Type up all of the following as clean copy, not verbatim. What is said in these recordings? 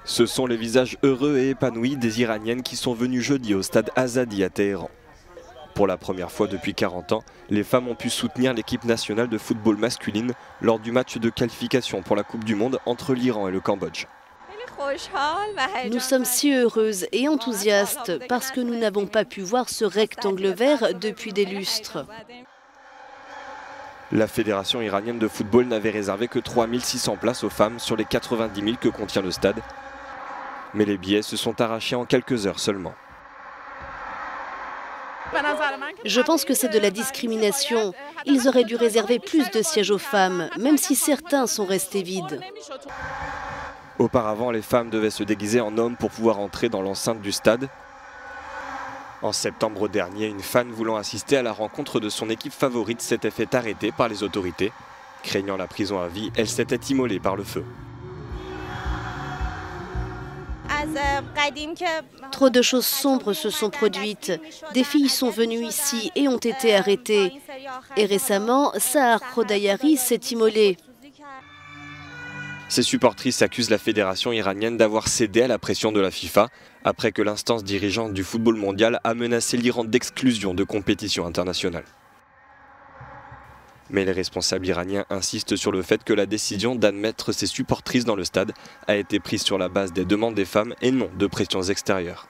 Ce sont les visages heureux et épanouis des Iraniennes qui sont venues jeudi au stade Azadi à Téhéran. Pour la première fois depuis 40 ans, les femmes ont pu soutenir l'équipe nationale de football masculine lors du match de qualification pour la Coupe du Monde entre l'Iran et le Cambodge. Nous sommes si heureuses et enthousiastes parce que nous n'avons pas pu voir ce rectangle vert depuis des lustres. La Fédération iranienne de football n'avait réservé que 3600 places aux femmes sur les 90 000 que contient le stade. Mais les billets se sont arrachés en quelques heures seulement. Je pense que c'est de la discrimination. Ils auraient dû réserver plus de sièges aux femmes, même si certains sont restés vides. Auparavant, les femmes devaient se déguiser en hommes pour pouvoir entrer dans l'enceinte du stade. En septembre dernier, une fan voulant assister à la rencontre de son équipe favorite s'était fait arrêter par les autorités. Craignant la prison à vie, elle s'était immolée par le feu. Trop de choses sombres se sont produites. Des filles sont venues ici et ont été arrêtées. Et récemment, Sahar Khodayari s'est immolée. Ces supportrices accusent la fédération iranienne d'avoir cédé à la pression de la FIFA après que l'instance dirigeante du football mondial a menacé l'Iran d'exclusion de compétitions internationales. Mais les responsables iraniens insistent sur le fait que la décision d'admettre ces supportrices dans le stade a été prise sur la base des demandes des femmes et non de pressions extérieures.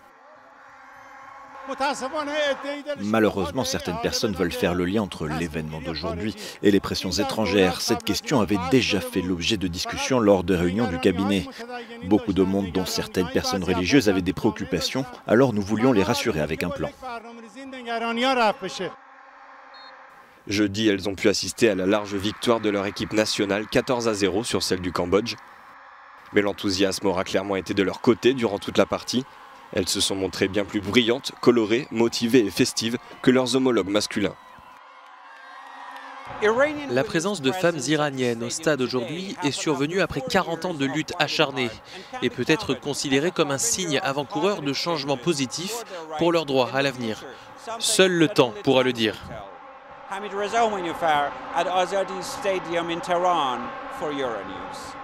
Malheureusement, certaines personnes veulent faire le lien entre l'événement d'aujourd'hui et les pressions étrangères. Cette question avait déjà fait l'objet de discussions lors de réunions du cabinet. Beaucoup de monde, dont certaines personnes religieuses, avaient des préoccupations, alors nous voulions les rassurer avec un plan. Jeudi, elles ont pu assister à la large victoire de leur équipe nationale 14-0 sur celle du Cambodge. Mais l'enthousiasme aura clairement été de leur côté durant toute la partie. Elles se sont montrées bien plus brillantes, colorées, motivées et festives que leurs homologues masculins. La présence de femmes iraniennes au stade aujourd'hui est survenue après 40 ans de lutte acharnée et peut être considérée comme un signe avant-coureur de changements positifs pour leurs droits à l'avenir. Seul le temps pourra le dire. Hamid Reza Homayounifar at Azadi Stadium in Tehran for Euronews.